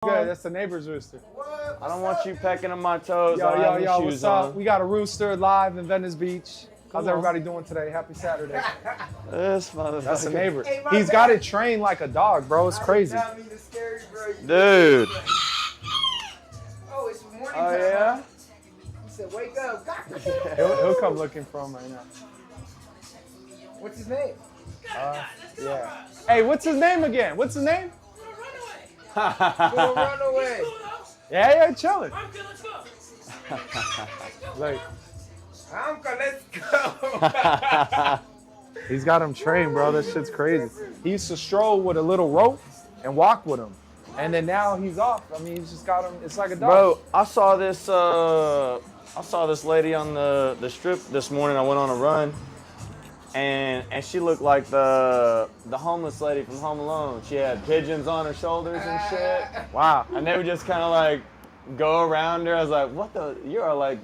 Good, that's the neighbor's rooster. What? I don't want you pecking on my toes. Yo, what's up? We got a rooster live in Venice Beach. How's everybody doing today? Happy Saturday. This motherfucker. That's the neighbor. He's got it trained like a dog, bro. It's crazy. Dude. Oh, it's morning time. Oh, yeah? He said, wake up. He'll come looking for him right now. What's his name? Yeah. Hey, what's his name again? What's his name? Little Runaway. Yeah, chilling. Uncle, let's go. Like, Uncle, let's go. he's got him trained, bro. This shit's crazy. He used to stroll with a little rope and walk with him. And then now he's off. I mean, he's just got him. It's like a dog. Bro, I saw this lady on the strip this morning. I went on a run. And she looked like the homeless lady from Home Alone. She had pigeons on her shoulders and shit. Wow. And they would just kind of like go around her. I was like, what the? You are like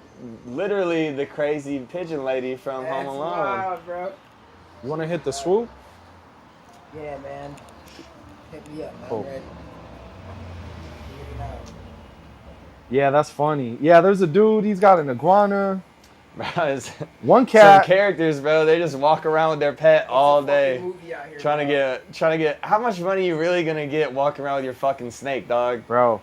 literally the crazy pigeon lady from Home Alone. Wild, bro. You want to hit the swoop? Yeah, man. Hit me up, man. Cool. Ready. Yeah, that's funny. Yeah, there's a dude. He's got an iguana. Bro, it's One cat. some characters, bro. They just walk around with their pet all It's a fucking day, movie out here, trying bro. to get. How much money you really gonna get walking around with your fucking snake, dog? Bro,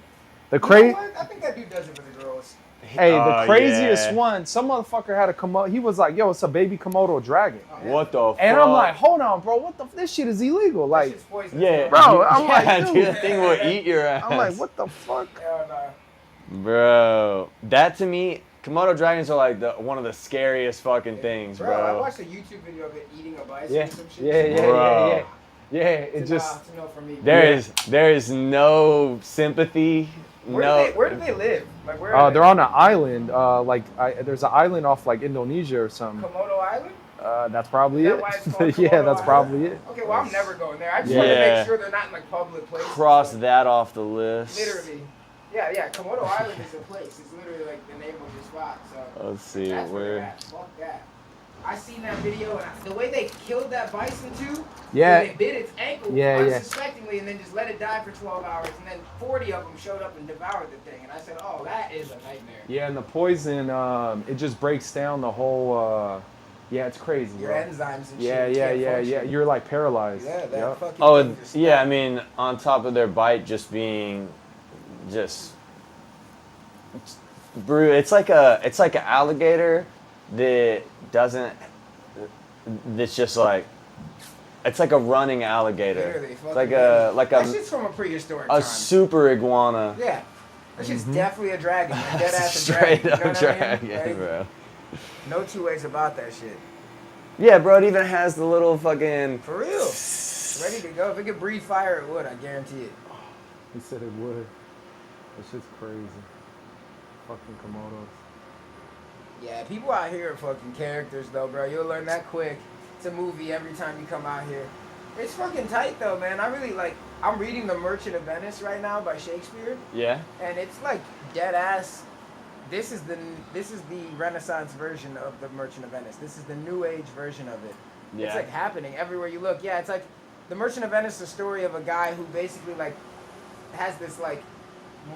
the You know crazy. what? I think that dude does it for the girls. Hey, the Oh, craziest yeah. one. Some motherfucker had a Komodo. He was like, "Yo, it's a baby Komodo dragon." What the? And fuck? I'm like, "Hold on, bro. What the? This shit is illegal." That Like, shit's poisonous. Yeah, Bro, I'm like, yeah, dude. dude, that thing will eat your ass. I'm like, "What the fuck?" Hell no. Bro, that to me, Komodo dragons are like one of the scariest fucking things, Bro, I bro. watched a YouTube video of it eating a bison Yeah, or some shit. yeah. Bro. Yeah, it To just. know for me. There is no sympathy. Where do they live? Like where? Are They're on an island. There's an island off like Indonesia or something. Komodo Island. That's probably Is that it. why it's called Yeah, Komodo that's Island? probably it. Okay, well I'm never going there. I just want to Yeah. make sure they're not in like public places. Cross Like, that off the list. Literally. Yeah. Komodo Island is a place. It's literally like the name of the spot. So Let's see that's where they're where. at. Fuck that. I seen that video and the way they killed that bison too. Yeah. They bit its ankle unsuspectingly and then just let it die for 12 hours and then 40 of them showed up and devoured the thing and I said, oh, that is a nightmare. Yeah, and the poison, it just breaks down the whole. Yeah, it's crazy. Your bro. enzymes and Yeah, shit. can't function. You're like paralyzed. Yeah, that Yep. fucking Oh, thing just yeah. I stopped. mean, on top of their bite just being, just, it's like an alligator that doesn't. That's just like, it's like a running alligator. Literally, fucking Like that shit's from a prehistoric a time. super iguana. Yeah. That shit's definitely a dragon. Like dead ass a Straight dragon. up You know what dragon, I mean? Like, bro. no two ways about that shit. Yeah, bro. It even has the little fucking. For real. It's ready to go. If it could breathe fire, it would. I guarantee it. He said it would. That shit's crazy. Fucking Komodos. Yeah, people out here are fucking characters, though, bro. You'll learn that quick. It's a movie every time you come out here. It's fucking tight, though, man. I really like. I'm reading The Merchant of Venice right now by Shakespeare, Yeah. and it's like dead ass. This is the Renaissance version of The Merchant of Venice. This is the New Age version of it. Yeah. It's like happening everywhere you look. Yeah, it's like The Merchant of Venice is a story of a guy who basically like has this like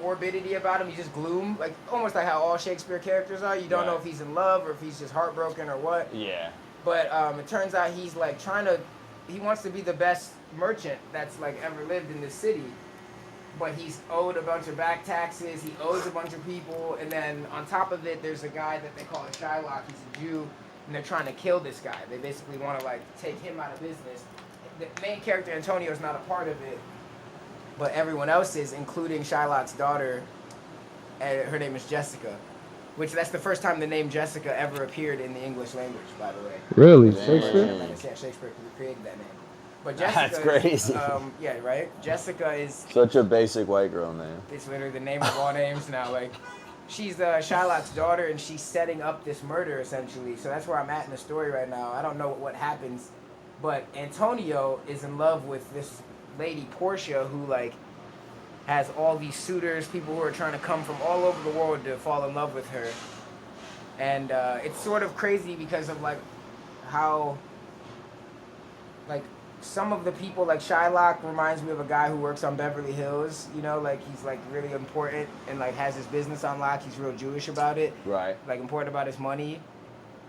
morbidity about him. He's just gloom, like almost like how all Shakespeare characters are. You don't know Right. if he's in love or if he's just heartbroken or what. Yeah. But it turns out he's like he wants to be the best merchant that's like ever lived in this city. But he's owed a bunch of back taxes, he owes a bunch of people, and then on top of it, there's a guy that they call a Shylock, he's a Jew, and they're trying to kill this guy. They basically want to like take him out of business. The main character, Antonio, is not a part of it, but everyone else is, including Shylock's daughter, and her name is Jessica. Which that's the first time the name Jessica ever appeared in the English language, by the way. Really? Shakespeare? Yeah, Shakespeare created that name. But Jessica That's crazy. yeah, right? Jessica is Such a basic white girl name. it's literally the name of all names now. Like, she's Shylock's daughter, and she's setting up this murder, essentially. So that's where I'm at in the story right now. I don't know what happens, but Antonio is in love with this lady, Portia, who, like, has all these suitors, people who are trying to come from all over the world to fall in love with her. And it's sort of crazy because of, like, how, like, some of the people, like Shylock reminds me of a guy who works on Beverly Hills, you know, like he's like really important and like has his business on lock. He's real Jewish about it. Right. Like important about his money.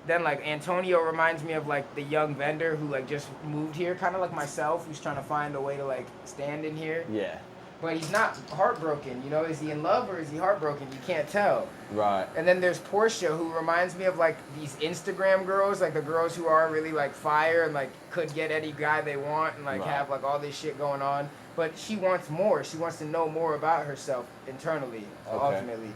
Then like Antonio reminds me of like the young vendor who like just moved here, kind of like myself, who's trying to find a way to like stand in here. Yeah. But he's not heartbroken, you know? Is he in love or is he heartbroken? You can't tell. Right. And then there's Portia, who reminds me of like these Instagram girls, like the girls who are really like fire and like could get any guy they want and like have like all this shit going on. But she wants more. She wants to know more about herself internally, ultimately.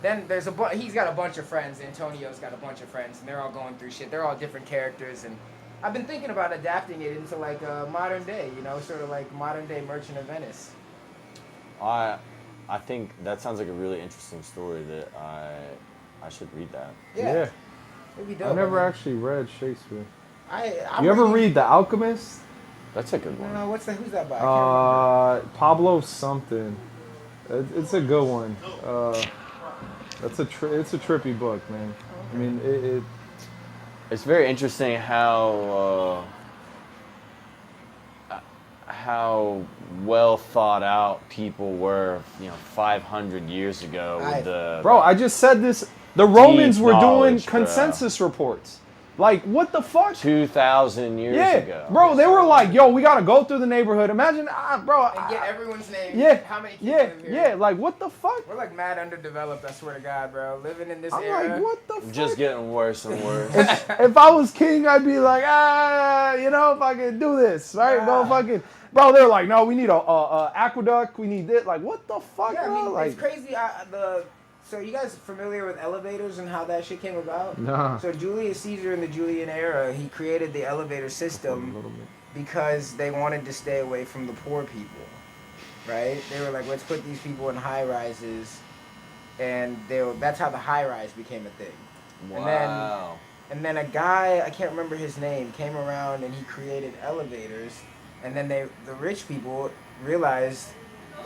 Then there's he's got a bunch of friends. Antonio's got a bunch of friends, and they're all going through shit. They're all different characters, and I've been thinking about adapting it into like a modern day, you know, sort of like modern day Merchant of Venice. I think that sounds like a really interesting story that I should read that. Yeah. It'd be dope. I never actually read Shakespeare. I'm you ever reading- read The Alchemist? That's a good one. No, who's that by? I can't remember. Pablo something. It's a good one. It's a trippy book, man. I mean, It's very interesting how well thought out people were, 500 years ago with the. Bro, I just said this. The Romans were doing knowledge, bro. consensus reports. Like, what the fuck? 2,000 years ago. Bro, they were like, yo, we gotta go through the neighborhood. Imagine, bro. And get everyone's name. Yeah. How many kids live here? Yeah. Like, what the fuck? We're like mad underdeveloped, I swear to God, bro. Living in this I'm era. like, what the fuck? Just getting worse and worse. If I was king, I'd be like, if I could do this, right? Go fucking. Bro, they're like, no, we need a aqueduct. We need this. Like, what the fuck, Yeah, bro? I mean, Like, it's crazy. So you guys familiar with elevators and how that shit came about? Nah. So Julius Caesar in the Julian era, he created the elevator system because they wanted to stay away from the poor people, right? They were like, let's put these people in high rises, and that's how the high rise became a thing. Wow. And then a guy, I can't remember his name, came around and he created elevators, and then the rich people realized,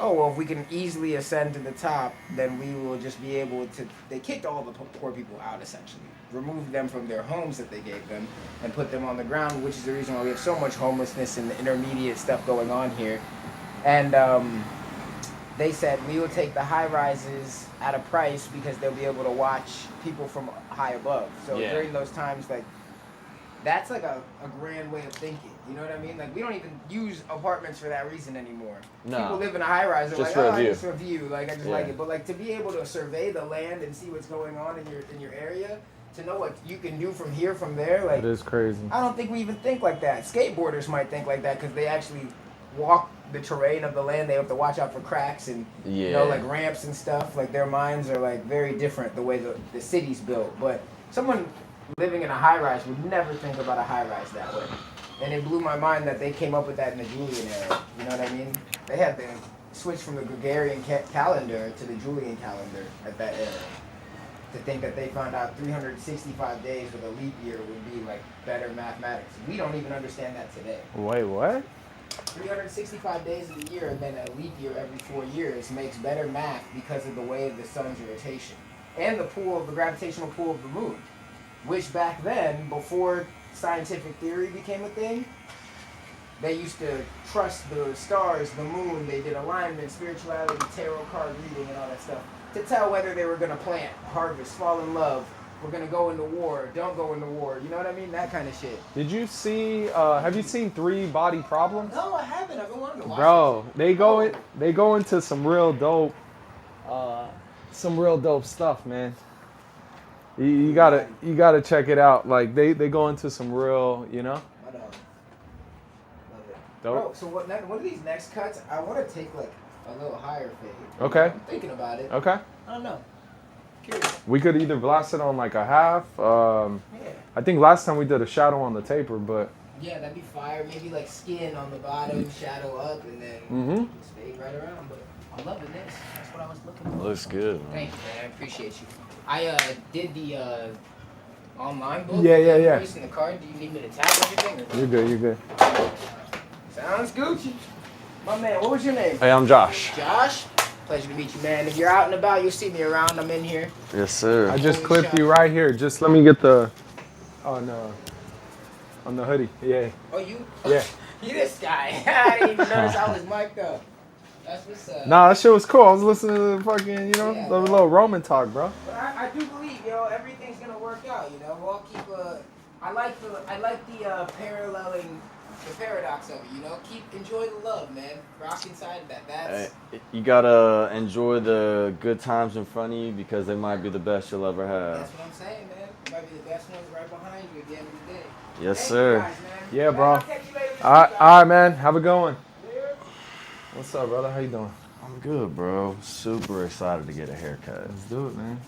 oh, well, if we can easily ascend to the top, then we will just be able to. They kicked all the poor people out, essentially. Removed them from their homes that they gave them and put them on the ground, which is the reason why we have so much homelessness and intermediate stuff going on here. And they said, we will take the high rises at a price because they'll be able to watch people from high above. So during those times, like, that's like a grand way of thinking. You know what I mean? Like, we don't even use apartments for that reason anymore. No. People live in a high-rise. They're Just like, for a I view. just review. Like, I just like it. But, like, to be able to survey the land and see what's going on in your area, to know what you can do from here, from there, like... it is crazy. I don't think we even think like that. Skateboarders might think like that because they actually walk the terrain of the land. They have to watch out for cracks and, like, ramps and stuff. Like, their minds are, like, very different the way the city's built. But someone living in a high-rise would never think about a high-rise that way. And it blew my mind that they came up with that in the Julian era. You know what I mean? They had to switch from the Gregorian calendar to the Julian calendar at that era. To think that they found out 365 days with a leap year would be like better mathematics. We don't even understand that today. Wait, what? 365 days of the year and then a leap year every 4 years makes better math because of the way of the sun's rotation. And the gravitational pull of the moon. Which back then, before scientific theory became a thing, they used to trust the stars, the moon, they did alignment, spirituality, tarot card reading and all that stuff to tell whether they were going to plant, harvest, fall in love, we're going to go into war, don't go into war, you know what I mean? That kind of shit. Did you see, have you seen 3 Body Problems? No, I haven't. I've been wanting to watch Bro, it. they go into some real dope stuff, man. You gotta check it out. Like they go into some real, I know. Love it. Dope. Bro, so one of these next cuts, I want to take like a little higher fade. Okay. I'm thinking about it. Okay. I don't know. Curious. We could either blast it on like a half. Yeah. I think last time we did a shadow on the taper, but. Yeah, that'd be fire. Maybe like skin on the bottom, shadow up, and then just fade right around. But I'm loving this. That's what I was looking for. Looks good, man. Thank you, man. I appreciate you. I did the online book. Yeah. In the card. Do you need me to tap everything? Or? You're good. Sounds Gucci. My man, what was your name? Hey, I'm Josh. Josh. Pleasure to meet you, man. If you're out and about, you'll see me around. I'm in here. Yes, sir. I just clipped you right here. Just let me get the on the hoodie. Yeah. Oh, you? Yeah. You this guy. I didn't even notice I was mic'd up. That's what's up. Nah, that shit was cool. I was listening to the fucking, Yeah, the little Roman talk, bro. But I do believe, everything's gonna work out. We'll all keep I like the paralleling the paradox of it. Enjoy the love, man. Rock inside of that. That's You gotta enjoy the good times in front of you because they might be the best you'll ever have. that's what I'm saying, man. It might be the best ones right behind you at the end of the day. Yes, Thank sir. you guys, man. Yeah, bro. I'll catch you later this All right, week, all right, man. Have a good one. Yeah. What's up, brother? How you doing? I'm good, bro. Super excited to get a haircut. Let's do it, man.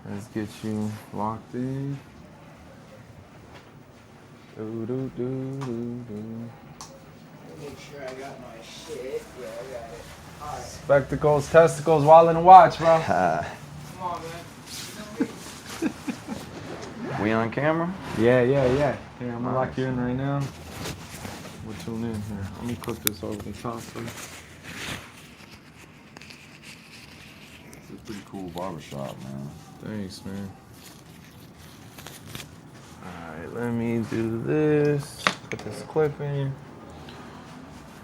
Let's get you locked in. Do, do, do, do, do. Let me make sure I got my shit. Yeah, I got it. All right. Spectacles, testicles, wallet, and watch, bro. Come on, man. We on camera? Yeah. Here, I'm gonna lock you in right now. We'll tune in here. Let me cook this over the top first. It's a pretty cool barbershop, man. Thanks, man. Alright, let me do this. Put this clip in.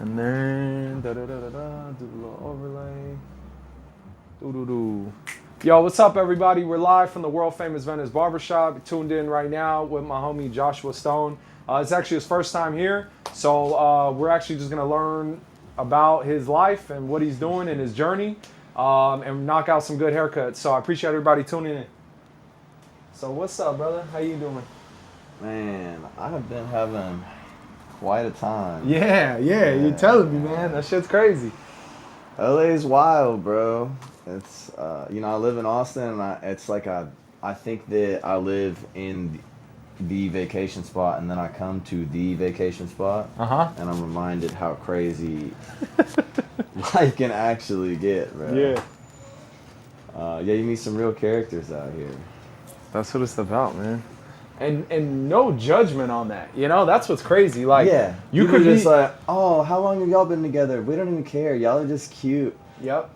And then do the little overlay. Do. Yo, what's up, everybody? We're live from the World Famous Venice Barbershop. Tuned in right now with my homie Joshua Stone. It's actually his first time here, so we're actually just gonna learn about his life and what he's doing in his journey, and knock out some good haircuts. So I appreciate everybody tuning in. So what's up, brother? How you doing? Man, I have been having quite a time. Yeah, you're telling me, man. That shit's crazy. LA's wild, bro. It's I live in Austin, and it's like I think that I live in the vacation spot, and then I come to the vacation spot, and I'm reminded how crazy life can actually get, bro. Yeah. You meet some real characters out here. That's what it's about, man. And no judgment on that. That's what's crazy. Like, you could just be like, oh, how long have y'all been together? We don't even care. Y'all are just cute. Yep.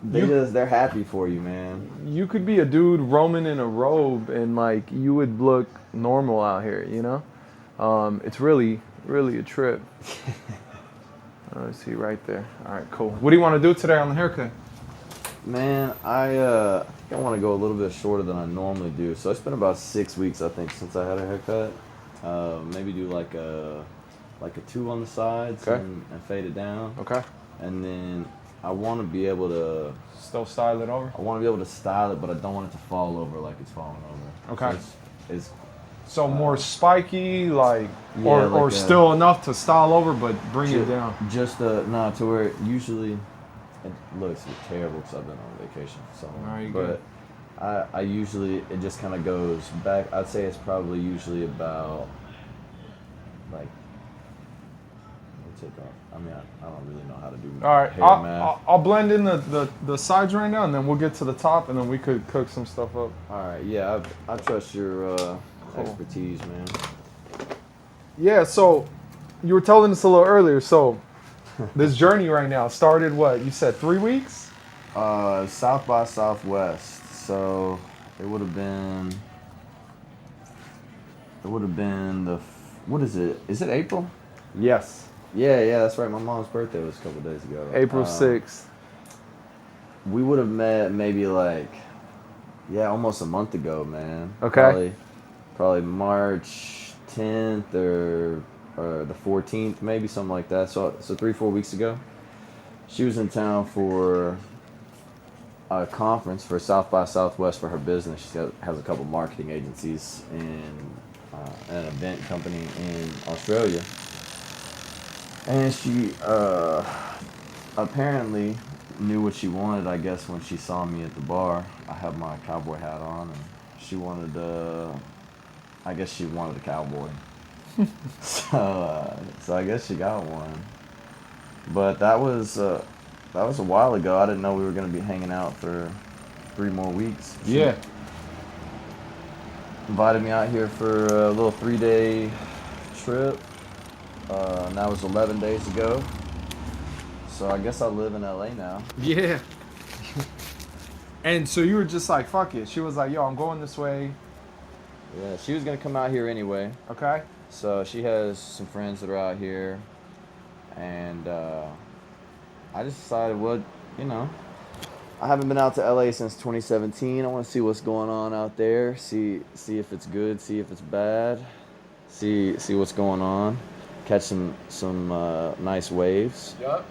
They're happy for you, man. You could be a dude roaming in a robe and like you would look normal out here, It's really, really a trip. Let's see right there. All right, cool. What do you want to do today on the haircut? Man, I want to go a little bit shorter than I normally do. So it's been about 6 weeks, I think, since I had a haircut. Maybe do like a 2 on the sides and fade it down. Okay. And then I want to be able to still style it over. I want to be able to style it, but I don't want it to fall over like it's falling over. Okay. So So more spiky, or like still enough to style over, but bring it down. Just to where usually it looks terrible because I've been on vacation for so long. But I usually, it just kind of goes back. I'd say it's probably usually about like, I don't really know how to do All right, hair math. I'll blend in the sides right now, and then we'll get to the top, and then we could cook some stuff up. All right, yeah, I trust your expertise, man. Yeah, so you were telling us a little earlier. So this journey right now started what? You said 3 weeks? South by Southwest. So it would have been what is it? Is it April? Yes. Yeah, that's right. My mom's birthday was a couple days ago. April 6th. We would have met maybe almost a month ago, man. Okay. Probably March 10th or the 14th, maybe something like that. So 3-4 weeks ago, she was in town for a conference for South by Southwest for her business. She has a couple marketing agencies and an event company in Australia. And she apparently knew what she wanted, I guess, when she saw me at the bar. I had my cowboy hat on, and she wanted I guess she wanted a cowboy. So I guess she got one. But that was a while ago. I didn't know we were going to be hanging out for 3 more weeks. She invited me out here for a little 3-day trip. And that was 11 days ago. So I guess I live in LA now. Yeah. And so you were just fuck it. She was like, yo, I'm going this way. Yeah, she was going to come out here anyway. Okay. So she has some friends that are out here, and I just decided, I haven't been out to LA since 2017. I want to see what's going on out there. See if it's good. See if it's bad. See what's going on. Catch some nice waves. Yup.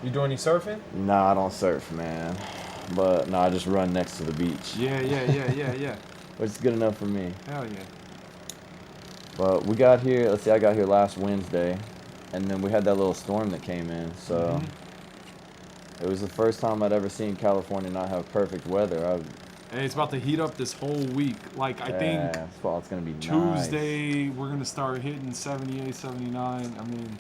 You do any surfing? Nah, I don't surf, man. But no, I just run next to the beach. Yeah. Which is good enough for me. Hell yeah. But we got here. Let's see, I got here last Wednesday, and then we had that little storm that came in. So it was the first time I'd ever seen California not have perfect weather. Hey, it's about to heat up this whole week. Like, I think it's gonna be Tuesday, nice. we're going to start hitting 78, 79. I mean,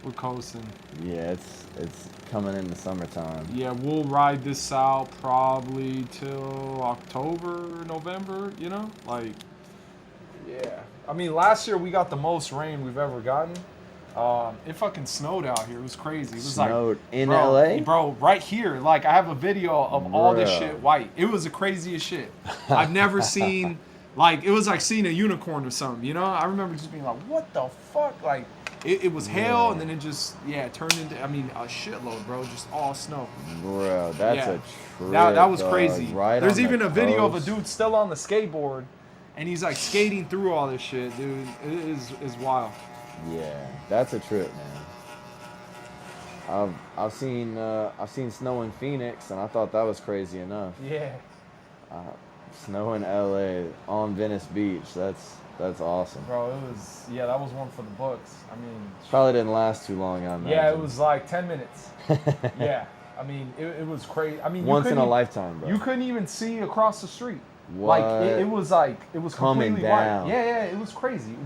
we're coasting. Yeah, it's coming in the summertime. Yeah, we'll ride this out probably till October, November, you know? Like, yeah. I mean, last year we got the most rain we've ever gotten. It fucking snowed out here. It was crazy. It was Snowed in bro, LA? Bro, right here. Like, I have a video of all this shit white. It was the craziest shit. I've never seen, like, it was like seeing a unicorn or something, you know? I remember just being like, what the fuck? Like, it was hail, and then it just, turned into, I mean, a shitload, bro. Just all snow. Bro, that's a trip. That was dog. crazy. Right. There's on even the a video of a coast. dude still on the skateboard, and he's like skating through all this shit, dude. It is wild. Yeah, that's a trip, man. I've seen snow in Phoenix, and I thought that was crazy enough. Yeah. Snow in LA on Venice Beach. That's awesome. Bro, that was one for the books. I mean, Probably didn't last too long on that. yeah, it was like 10 minutes. Yeah. I mean, it was crazy. I mean, once in a lifetime, bro. You couldn't even see across the street. What? Like, it was Coming completely down. white. Yeah, it was crazy.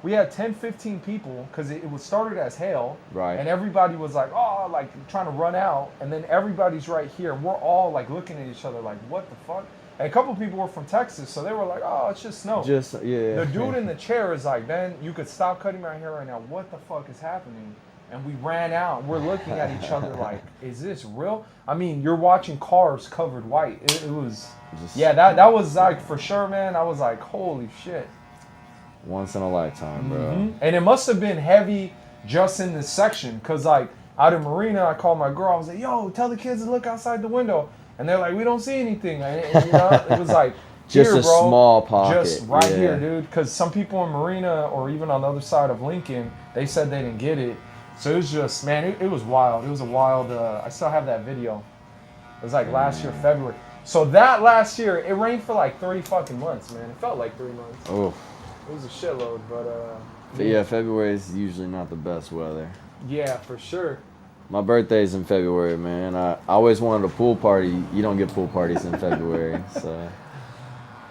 We had 10, 15 people, because it was started as hail. Right. And everybody was like, oh, like trying to run out. And then everybody's right here. And we're all like looking at each other like, what the fuck? And a couple people were from Texas, so they were like, oh, it's just snow. The dude in the chair is like, man, you could stop cutting my hair right now. What the fuck is happening? And we ran out. We're looking at each other like, is this real? I mean, you're watching cars covered white. It was, that was like, for sure, man. I was like, holy shit. Once in a lifetime, bro. And it must have been heavy just in this section, because like out in Marina, I called my girl. I was like, yo, tell the kids to look outside the window. And they're like, we don't see anything. And, you know, it was like, just here, a bro, small pocket. just right here, dude. Because some people in Marina, or even on the other side of Lincoln, they said they didn't get it. So it was just, man, it was wild. It was a wild, I still have that video. It was like last year, February. So that last year, it rained for like 30 fucking months, man. It felt like 3 months. Oh. It was a shitload, but yeah, February is usually not the best weather. Yeah, for sure. My birthday's in February, man. I always wanted a pool party. You don't get pool parties in February, so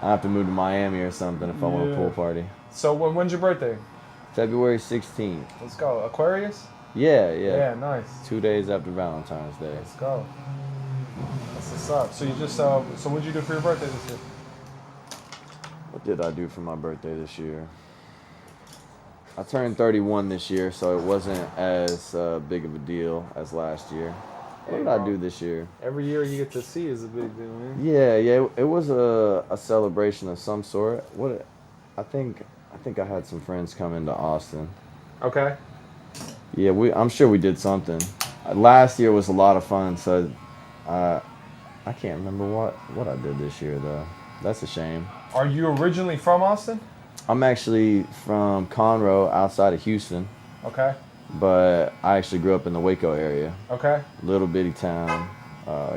I have to move to Miami or something if I want a pool party. So when's your birthday? February 16th. Let's go. Aquarius? Yeah. Yeah, nice. 2 days after Valentine's Day. Let's go. That's what's up. So you just so what'd you do for your birthday this year? What did I do for my birthday this year? I turned 31 this year, so it wasn't as big of a deal as last year. What did I do this year? Every year you get to see is a big deal, man. Yeah. It was a celebration of some sort. I think I had some friends come into Austin. Okay. Yeah, I'm sure we did something. Last year was a lot of fun, so I can't remember what I did this year though. That's a shame. Are you originally from Austin? I'm actually from Conroe, outside of Houston. Okay. But I actually grew up in the Waco area. Okay. Little bitty town.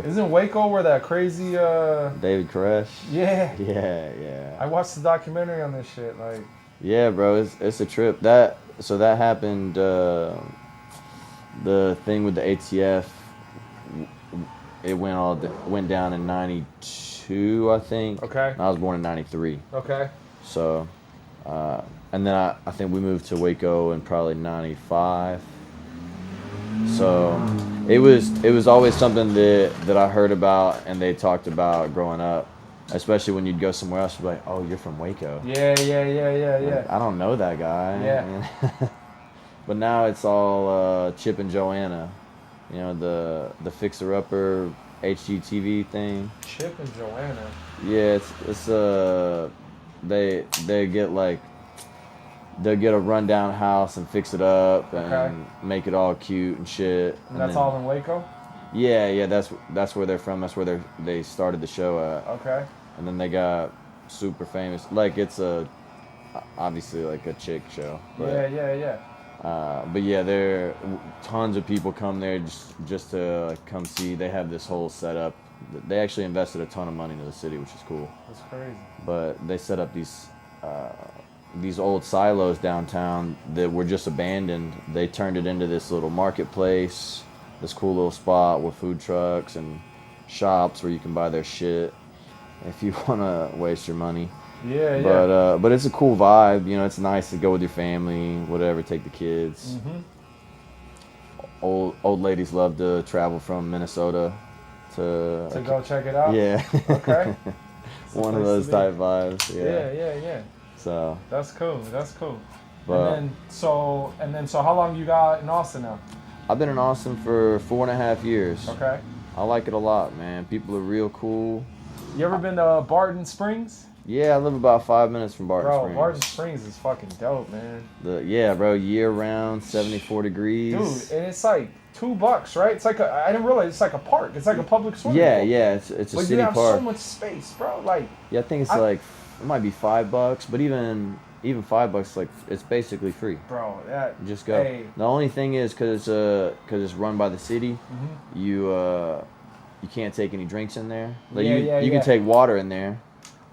Isn't Waco where that crazy David Koresh? Yeah. Yeah. I watched the documentary on this shit. Like. Yeah, bro, it's a trip. That happened. The thing with the ATF, it went down in '92, I think. Okay. And I was born in '93. Okay. So, and then I think we moved to Waco in probably '95. So, it was always something that I heard about and they talked about growing up. Especially when you'd go somewhere else, you'd be like, "Oh, you're from Waco." Yeah. Like, I don't know that guy. Yeah. But now it's all Chip and Joanna, you know, the Fixer Upper HGTV thing. Chip and Joanna. Yeah, it's they get like they'll get a rundown house and fix it up and Okay. make it all cute and shit. And that's then, all in Waco? Yeah, that's where they're from. That's where they started the show at. Okay. And then they got super famous. Like it's obviously like a chick show. But, Yeah. but yeah, there tons of people come there just to like, come see. They have this whole setup. They actually invested a ton of money into the city, which is cool. That's crazy. But they set up these old silos downtown that were just abandoned. They turned it into this little marketplace, this cool little spot with food trucks and shops where you can buy their shit if you want to waste your money. Yeah. But it's a cool vibe. You know, it's nice to go with your family, whatever. Take the kids. Mm-hmm. Old ladies love to travel from Minnesota to go check it out? Yeah. Okay. One of those type vibes. Yeah. So That's cool. But and then so how long you got in Austin now? I've been in Austin for 4.5 years. Okay. I like it a lot, man. People are real cool. You ever been to Barton Springs? Yeah, I live about 5 minutes from Barton Bro, Springs. Barton Springs is fucking dope, man. Bro, year round, 74 degrees. Dude, and it's like $2, right? It's like I didn't realize it's like a park. It's like a public swimming pool. Yeah, it's a But city you have park. so much space, bro. Like, Yeah, I think it's like it might be $5, but even $5, like it's basically free. bro, that You just go. Hey. The only thing is because it's run by the city, Mm-hmm. you can't take any drinks in there. Like Yeah, you yeah. can take water in there.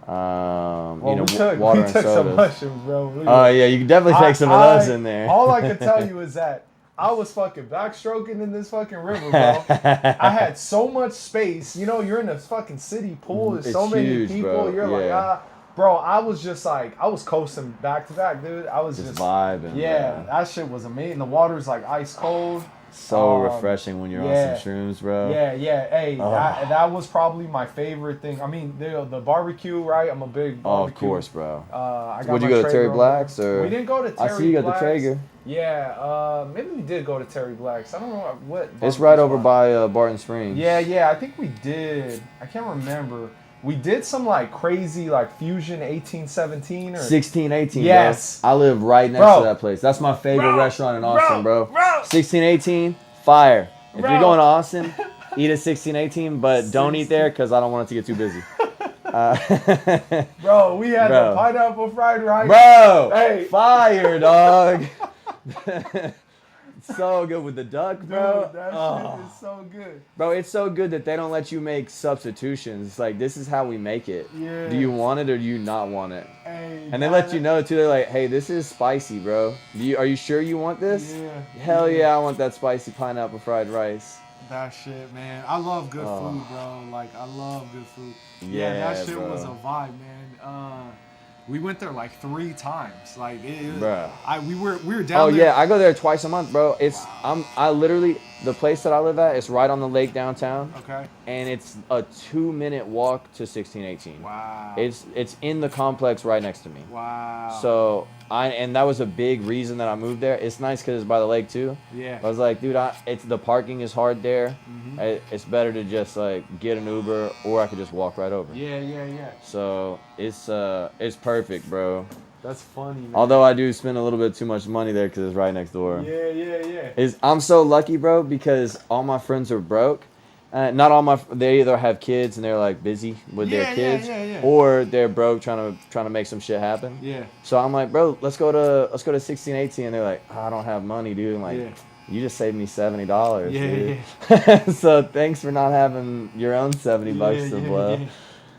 Well, You know, we took water and some sodas. mushrooms, bro. Oh yeah, you can definitely take some of those in there. All I can tell you is that I was fucking backstroking in this fucking river, bro. I had so much space. You know, you're in this fucking city pool. There's so It's many huge, people. bro. You're like, bro, I was just like, I was coasting back to back, dude. I was just vibing. Yeah, that shit was amazing. The water's like ice cold. So refreshing when you're on some shrooms, bro. Yeah. Hey, that was probably my favorite thing. I mean, the barbecue, right? I'm a big barbecue. Oh, of course, bro. I got Would you my go to Terry Traeger. Black's or? We didn't go to Terry I see you got Black's. the Traeger. Yeah, maybe we did go to Terry Black's. I don't know what. It's right over by Barton Springs. Yeah, I think we did. I can't remember. We did some like crazy like Fusion 1817 or 1618. Yes. Bro. I live right next to that place. That's my favorite restaurant in Austin, bro. 1618, fire. If you're going to Austin, eat at 1618, but don't eat there because I don't want it to get too busy. Bro, we had the pineapple fried rice. Bro, hey, fire, dog. So good with the duck, bro. Dude, that shit is so good. Bro, it's so good that they don't let you make substitutions. It's like, this is how we make it. Yeah. Do you want it or do you not want it? Hey, And they let you know, too. They're like, hey, this is spicy, bro. Are you sure you want this? Yeah. Hell yeah, I want that spicy pineapple fried rice. That shit, man. I love good food, bro. Like, I love good food. Yeah, that shit was a vibe, man. We went there like 3 times. Like, Bruh. we were down there. Oh yeah, I go there twice a month, bro. I literally, the place that I live at is right on the lake downtown. Okay. And it's a 2-minute walk to 1618. Wow. It's in the complex right next to me. Wow. So and that was a big reason that I moved there. It's nice because it's by the lake too. Yeah. I was like, dude, the parking is hard there. Mm-hmm. It's better to just like get an Uber or I could just walk right over. Yeah. So it's perfect, bro. That's funny, man. Although I do spend a little bit too much money there because it's right next door. Yeah. I'm so lucky, bro, because all my friends are broke. Not all they either have kids and they're like busy with their kids, or they're broke trying to make some shit happen. Yeah. So I'm like, bro, let's go to 1618, and they're like, I don't have money, dude. I'm like, you just saved me $70, dude. Yeah. So thanks for not having your own $70 to blow. Yeah.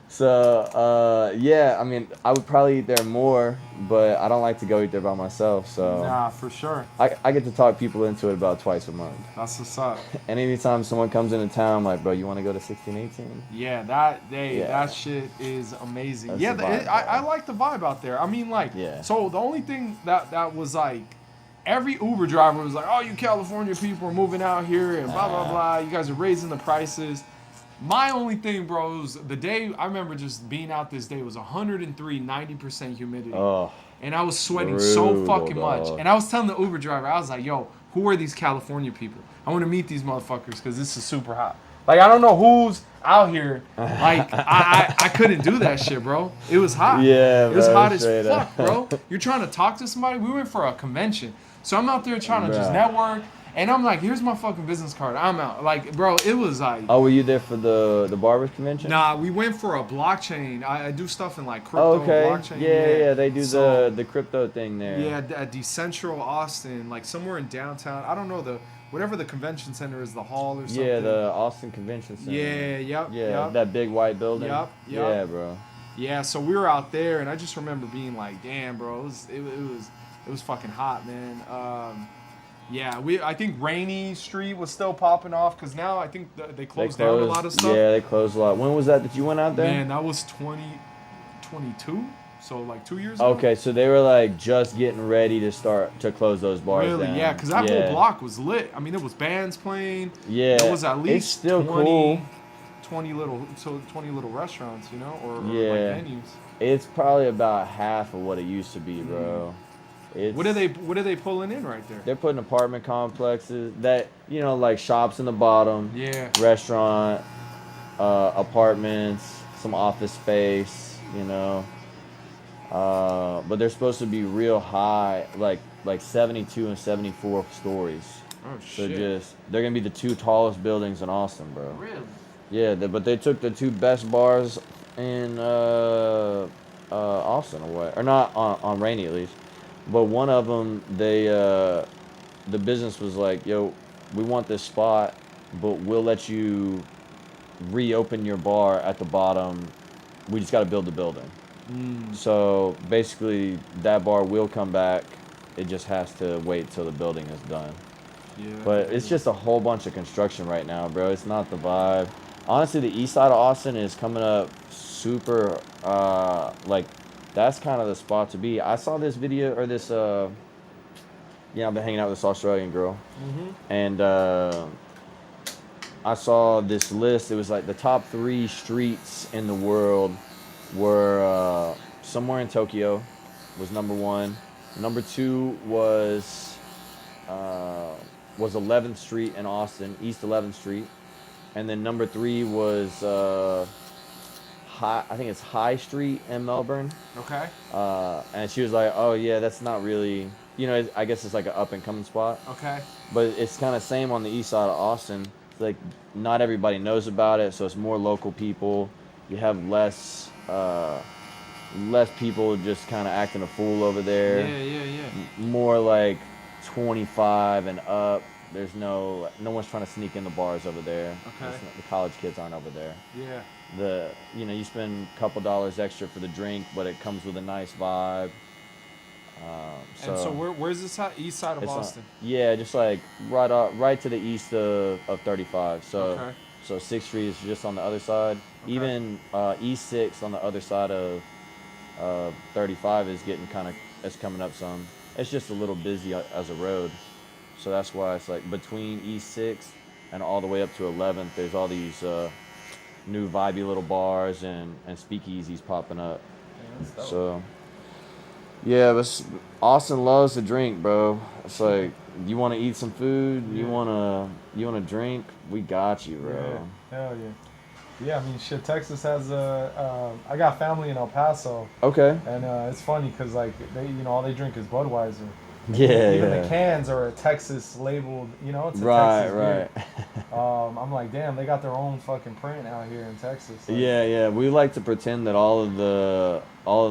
So, I mean, I would probably eat there more, but I don't like to go eat there by myself, so... Nah, for sure. I get to talk people into it about twice a month. That's what's up. And anytime someone comes into town, I'm like, bro, you want to go to 1618? Yeah, that shit is amazing. That's Yeah, the vibe, I like the vibe out there. I mean, like, so the only thing that was like, every Uber driver was like, oh, you California people are moving out here and blah, blah, blah. You guys are raising the prices. My only thing, bro, was the day I remember just being out this day was 103, 90% humidity. Oh. and I was sweating so Brutal, fucking much. dog. And I was telling the Uber driver, I was like, yo, who are these California people? I want to meet these motherfuckers because this is super hot. Like, I don't know who's out here. Like, I couldn't do that shit, bro. It was hot. Yeah, It was bro, hot as straight fuck, up. bro. You're trying to talk to somebody. We went for a convention. So I'm out there trying to just Bruh. network. And I'm like, here's my fucking business card. I'm out. Like, bro, it was like... Oh, were you there for the Barbers convention? Nah, we went for a blockchain. I do stuff in like crypto blockchain. Yeah, they do So, the crypto thing there. yeah, at Decentral Austin, like somewhere in downtown. I don't know whatever the convention center is, the hall or something. Yeah, the Austin Convention Center. Yeah, yep. Yeah, yep. that big white building. Yep. Yeah, bro. Yeah, so we were out there, and I just remember being like, "Damn, bro, it was fucking hot, man." Yeah, I think Rainy Street was still popping off because now I think they closed down a lot of stuff. Yeah, they closed a lot. When was that you went out there? Man, that was 2022, so like 2 years ago. Okay, so they were like just getting ready to start to close those bars Really? down. Yeah, because that whole block was lit. I mean, there was bands playing. Yeah, There was at least it's still 20, cool. 20 little restaurants, you know, or Yeah. like venues. It's probably about half of what it used to be, bro. It's, What are they pulling in right there? They're putting apartment complexes that, you know, like shops in the bottom, Yeah. restaurant, apartments, some office space, you know. But they're supposed to be real high, like 72 and 74 stories. Oh So shit. they're gonna be the two tallest buildings in Austin, bro. Really? Yeah, but they took the two best bars in Austin away, or not on Rainy at least. But one of them, the business was like, yo, we want this spot, but we'll let you reopen your bar at the bottom. We just got to build the building. So basically, that bar will come back. It just has to wait till the building is done. Yeah. But it's just a whole bunch of construction right now, bro. It's not the vibe. Honestly, the east side of Austin is coming up super, like, that's kind of the spot to be. I saw this video, or this, I've been hanging out with this Australian girl. And I saw this list. It was like the top 3 streets in the world were somewhere in Tokyo was number 1. Number 2 was 11th Street in Austin, East 11th Street. And then number 3 was I think it's High Street in Melbourne. Okay. And she was like, oh yeah, that's not really, you know, I guess it's like an up and coming spot. Okay. But it's kind of same on the east side of Austin. It's like not everybody knows about it, so it's more local people. You have less people just kind of acting a fool over there. Yeah. More like 25 and up. There's no one's trying to sneak in the bars over there. Okay. The college kids aren't over there. Yeah. You spend a couple dollars extra for the drink, but it comes with a nice vibe. And so where's this at? East side of Austin? Yeah, just like right to the east of 35. So Okay. so 6th Street is just on the other side. Okay. Even East 6 on the other side of 35 is it's coming up some. It's just a little busy as a road. So that's why it's like between East 6th and all the way up to 11th, there's all these new vibey little bars and speakeasies popping up. Yeah, that's dope. So, yeah, but Austin loves to drink, bro. It's like, you want to eat some food, you want to drink, we got you, bro. Yeah. Hell yeah. Yeah, I mean, shit, Texas has I got family in El Paso. Okay. And it's funny because, like, all they drink is Budweiser. Yeah, Even the cans are a Texas labeled, it's a Texas beer. I'm like, damn, they got their own fucking print out here in Texas. Like, Yeah. We like to pretend that all of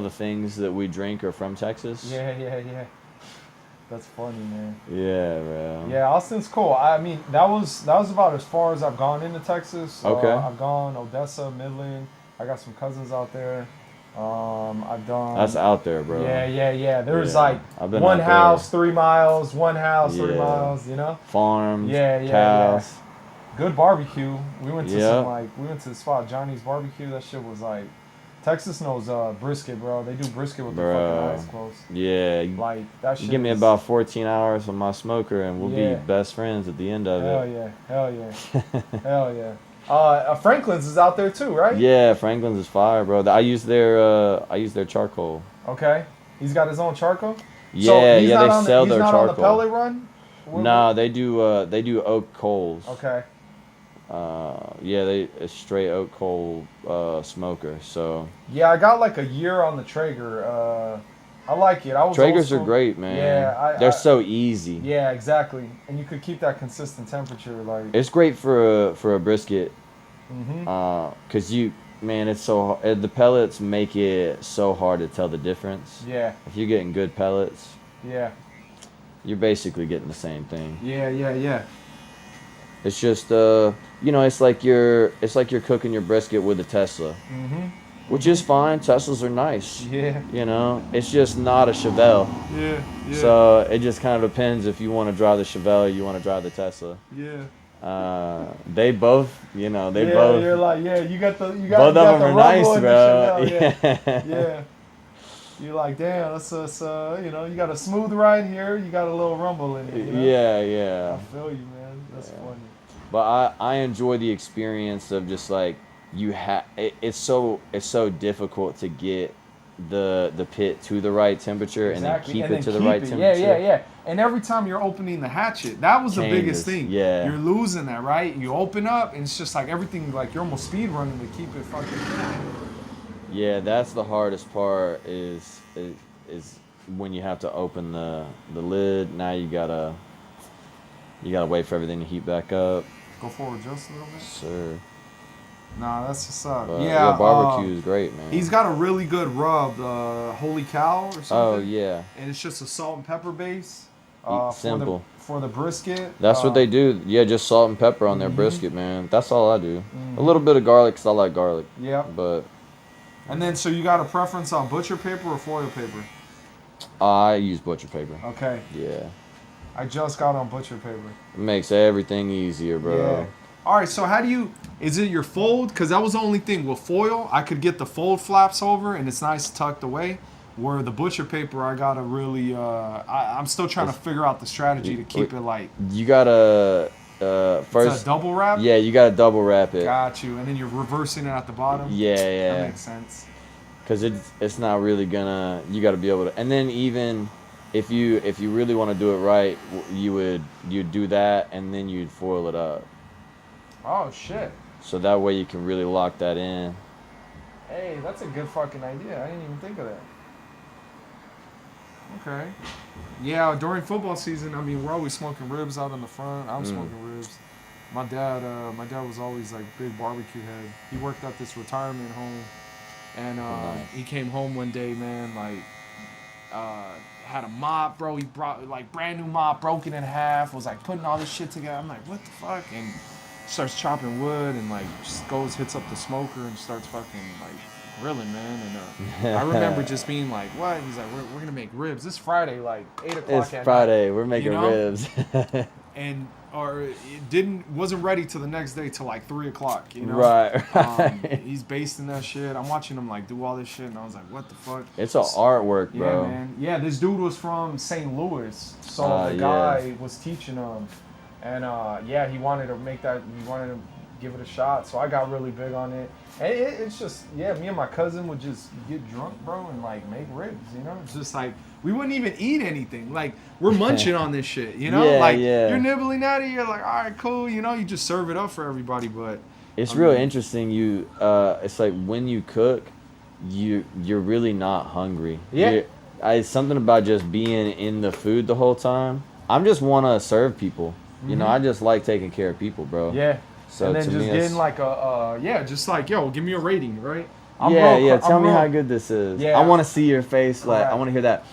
the things that we drink are from Texas. Yeah. That's funny, man. Yeah, bro. Yeah, Austin's cool. I mean, that was about as far as I've gone into Texas. Okay. I've gone Odessa, Midland. I got some cousins out there. I've done. That's out there, bro. Yeah. There's Yeah. like I've been one out house, 3 miles, one house, 3 Yeah. miles, Farms, Yeah. cows. Good barbecue. We went to Yeah. we went to the spot, Johnny's Barbecue. That shit was like, Texas knows brisket, bro. They do brisket with the fucking eyes closed. Yeah. Like, that shit. You give me about 14 hours on my smoker and we'll be best friends at the end of it. Hell yeah. Hell yeah. Franklin's is out there too, right? Yeah, Franklin's is fire, bro. I use their charcoal. Okay. He's got his own charcoal. Yeah, so he's yeah, not they on sell the, their he's not charcoal. on the pellet run. No, they do oak coals. Okay. Yeah, they a straight oak coal smoker. So Yeah, I got like a year on the Traeger. I like it. I was Traegers are also, great, man. Yeah, they're so easy. Yeah, exactly. And you could keep that consistent temperature, like. It's great for a brisket. Mhm. Cause it's so the pellets make it so hard to tell the difference. Yeah. If you're getting good pellets, Yeah. you're basically getting the same thing. Yeah. It's just it's like you're cooking your brisket with a Tesla, Mhm. which is fine. Teslas are nice. Yeah. It's just not a Chevelle. Yeah. So it just kind of depends if you want to drive the Chevelle or you want to drive the Tesla. Yeah. They both, both. You're like, you got Both of them the are nice, rumble and bro. the Chevelle, yeah. You're like, damn, that's you got a smooth ride here. You got a little rumble in it. You know? Yeah. I feel you, man. That's funny. But I enjoy the experience of just like it's so difficult to get the pit to the right temperature and then keep it to the right temperature. Yeah. And every time you're opening the hatchet, that was the biggest thing. Yeah. You're losing that, right? You open up and it's just like everything, like you're almost speed running to keep it fucking. Yeah, that's the hardest part is when you have to open the lid. Now you gotta wait for everything to heat back up. Go forward just a little bit. Sure. Nah, that's just up. Yeah, barbecue is great, man. He's got a really good rub, Holy Cow or something. Oh yeah. And it's just a salt and pepper base. Simple. For the brisket. That's what they do. Yeah, just salt and pepper on their brisket, man. That's all I do. A little bit of garlic, because I like garlic. Yeah. But. And then, so you got a preference on butcher paper or foil paper? I use butcher paper. Okay. Yeah. I just got on butcher paper. It makes everything easier, bro. Yeah. All right, so is it your fold? Because that was the only thing. With foil, I could get the fold flaps over, and it's nice tucked away. Where the butcher paper, I got to really, I'm still trying to figure out the strategy to keep it like. You got to, first. It's a double wrap? Yeah, you got to double wrap it. Got you. And then you're reversing it at the bottom? Yeah. That makes sense. Because it's not really you got to be able to. And then even if you really want to do it right, you'd do that, and then you'd foil it up. Oh, shit. So that way you can really lock that in. Hey, that's a good fucking idea. I didn't even think of that. Okay. Yeah, during football season, I mean, we're always smoking ribs out in the front. I'm smoking ribs. My dad was always like big barbecue head. He worked at this retirement home, and he came home one day, man, like had a mop, bro. He brought like brand new mop, broken in half. Was like putting all this shit together. I'm like, what the fuck? And starts chopping wood and like just hits up the smoker and starts fucking like grilling, man. And I remember just being like, what? He's like, we're gonna make ribs. This Friday, like 8 o'clock. It's Friday. We're making ribs. And it wasn't ready till the next day till like 3 o'clock, you know? Right. He's basting that shit. I'm watching him like do all this shit, and I was like, what the fuck? It's an artwork, bro. Yeah, man. Yeah, this dude was from St. Louis, so the guy was teaching him, and he wanted to make that. He wanted to give it a shot, so I got really big on it. And it's just, me and my cousin would just get drunk, bro, and like make ribs, you know? It's just like, we wouldn't even eat anything. Like, we're munching on this shit, you know? You're nibbling at it, you're like, all right, cool, you know? You just serve it up for everybody, but. It's real interesting. It's like when you cook, you're really not hungry. Yeah. It's something about just being in the food the whole time. I just want to serve people. You know, I just like taking care of people, bro. Yeah. So and then to just me, getting like just like, yo, give me a rating, right? Tell me how good this is. Yeah. I want to see your face. Correct. Like, I want to hear that.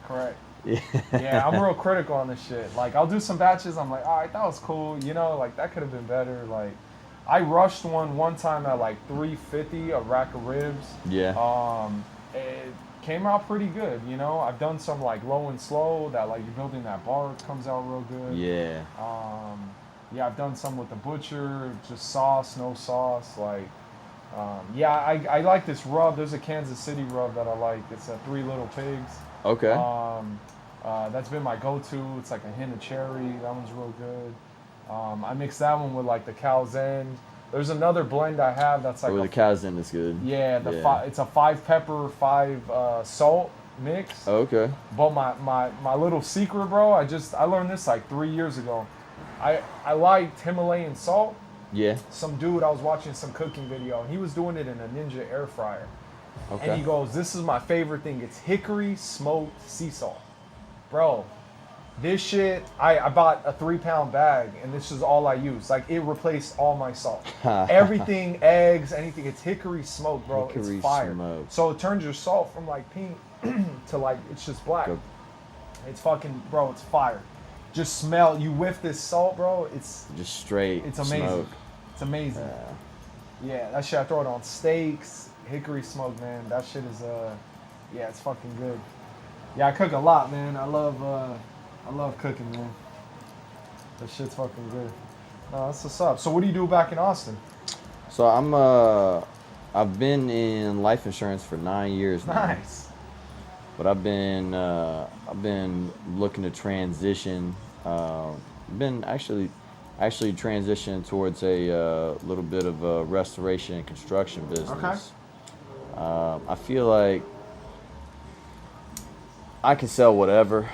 Correct. Yeah. I'm real critical on this shit. Like, I'll do some batches. I'm like, all right, that was cool. You know, like, that could have been better. Like, I rushed one time at like $3.50 a rack of ribs. Yeah. It came out pretty good, you know. I've done some like low and slow that like you're building that bar, it comes out real good. Yeah. I've done some with the butcher, just sauce, no sauce. Like, I like this rub. There's a Kansas City rub that I like. It's a Three Little Pigs. Okay. That's been my go-to. It's like a hint of cherry. That one's real good. I mix that one with like the Cow's End. There's another blend I have that's like the Cow's End is good. Yeah, it's a 5 pepper, 5 salt, mix. Okay. But my little secret, bro, I learned this like 3 years ago. I liked Himalayan salt. Yeah. Some dude, I was watching some cooking video, and he was doing it in a Ninja air fryer. Okay. And he goes, this is my favorite thing. It's hickory smoked sea salt. Bro, this shit, I bought a 3-pound bag, and this is all I use. Like, it replaced all my salt. Everything, eggs, anything. It's hickory smoked, bro. Hickory it's fire. smoked. So it turns your salt from like pink to like, it's just black. Go. It's fucking, bro, it's fire. Just smell, you whiff this salt, bro, it's just straight. It's amazing. Smoke. It's amazing. Yeah, that shit, I throw it on steaks, hickory smoke, man. That shit is, yeah, it's fucking good. Yeah, I cook a lot, man. I love cooking, man. That shit's fucking good. No, that's what's up. So what do you do back in Austin? So I've been in life insurance for 9 years now. Nice. But I've been looking to transition. Been actually transitioning towards a little bit of a restoration and construction business. Okay. I feel like I can sell whatever,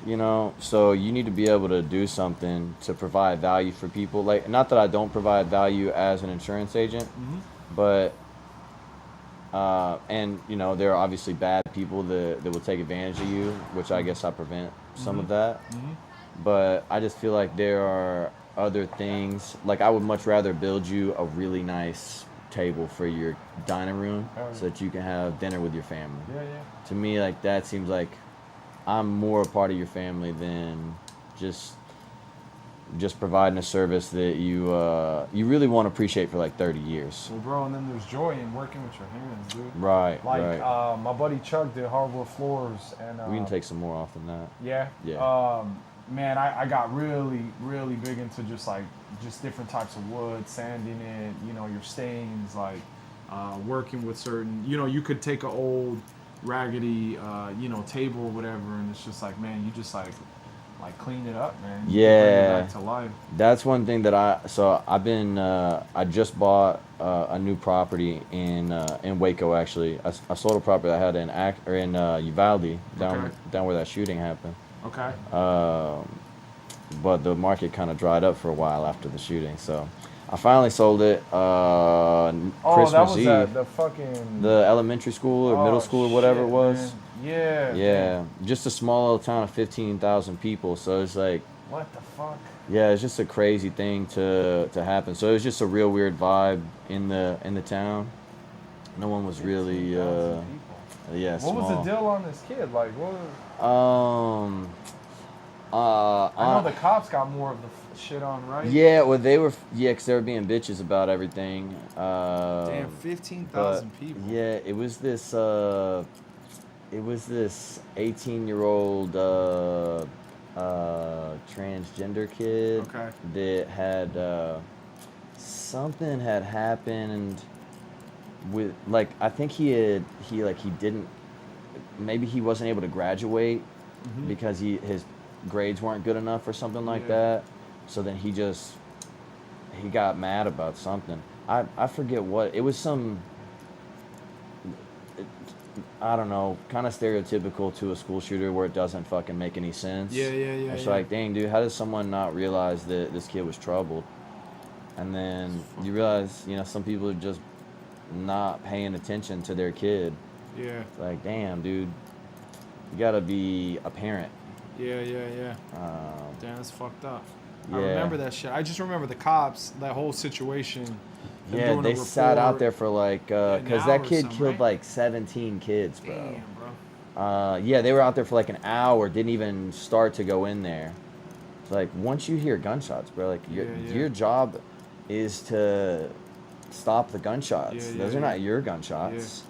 you know. So you need to be able to do something to provide value for people. Like, not that I don't provide value as an insurance agent, but and you know, there are obviously bad people that will take advantage of you, which I guess I prevent some of that. But I just feel like there are other things. Like, I would much rather build you a really nice table for your dining room so that you can have dinner with your family. Yeah. To me, like, that seems like I'm more a part of your family than just providing a service that you really won't appreciate for like 30 years. Well, bro, and then there's joy in working with your hands, dude. Right. Like, right. My buddy Chuck did hardwood floors, and We can take some more off than that. Yeah. Yeah. Man, I got really, really big into just different types of wood, sanding it, you know, your stains, like working with certain, you know, you could take an old raggedy, you know, table or whatever, and it's just like, man, you just like clean it up, man. You Yeah. bring it back to life. That's one thing that I just bought a new property in Waco, actually. I sold a property I had in Uvalde, down where that shooting happened. Okay. But the market kind of dried up for a while after the shooting, so I finally sold it Christmas that was Eve. the fucking... The elementary school or middle school or whatever shit, it was. Man. Yeah. Yeah, Man. just a small little town of 15,000 people, so it's like... What the fuck? Yeah, it's just a crazy thing to happen. So it was just a real weird vibe in the town. No one was really... yeah, What was the deal on this kid? Like, what was... I know the cops got more of the shit on, right? Yeah, well, because they were being bitches about everything. Damn, 15,000 people. Yeah, it was this 18-year-old transgender kid that had something had happened with, like, I think he wasn't able to graduate because his grades weren't good enough or something like that. So then he got mad about something. I forget what. It was some, I don't know, kind of stereotypical to a school shooter where it doesn't fucking make any sense. Yeah. It's like, dang, dude, how does someone not realize that this kid was troubled? And then you realize, you know, some people are just not paying attention to their kid. Yeah. It's like, damn, dude, you gotta be a parent. Yeah. Damn, that's fucked up. Yeah. I remember that shit. I just remember the cops, that whole situation. Yeah, they sat out there for like, because that kid killed like 17 kids, bro. Damn, bro. Yeah, they were out there for like an hour, didn't even start to go in there. It's like, once you hear gunshots, bro, like your job is to stop the gunshots. Those are not your gunshots.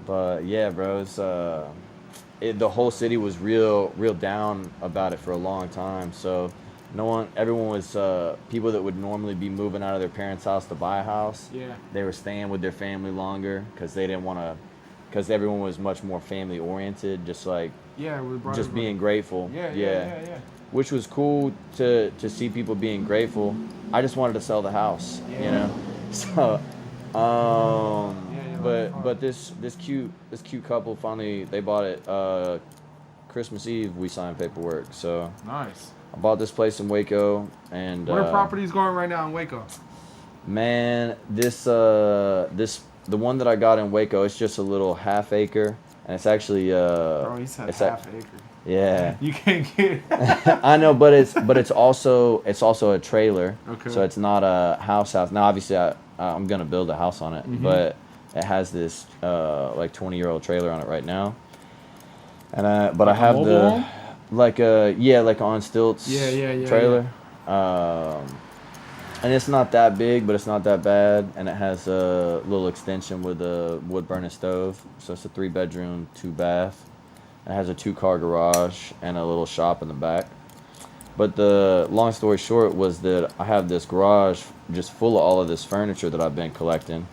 But yeah, bro, it's, the whole city was real down about it for a long time. So everyone was, people that would normally be moving out of their parents' house to buy a house. Yeah. They were staying with their family longer because they didn't want to, because everyone was much more family oriented, just like, just being grateful. Yeah. Which was cool to see people being grateful. I just wanted to sell the house, you know? So, but this cute couple finally they bought it Christmas Eve. We signed paperwork, so Nice. I bought this place in Waco, and Where property's going right now in Waco? man, the one that I got in Waco, it's just a little half acre, and it's actually Bro, he said half acre. Yeah. You can't get. I know, but it's also a trailer. Okay. So it's not a house. Now, obviously, I'm gonna build a house on it, but it has this like 20-year-old trailer on it right now. And but like I have a the home? like on stilts. Yeah. Trailer. And it's not that big, but it's not that bad, and it has a little extension with a wood burning stove. So it's a 3-bedroom, 2-bath. It has a 2-car garage and a little shop in the back. But the long story short was that I have this garage just full of all of this furniture that I've been collecting.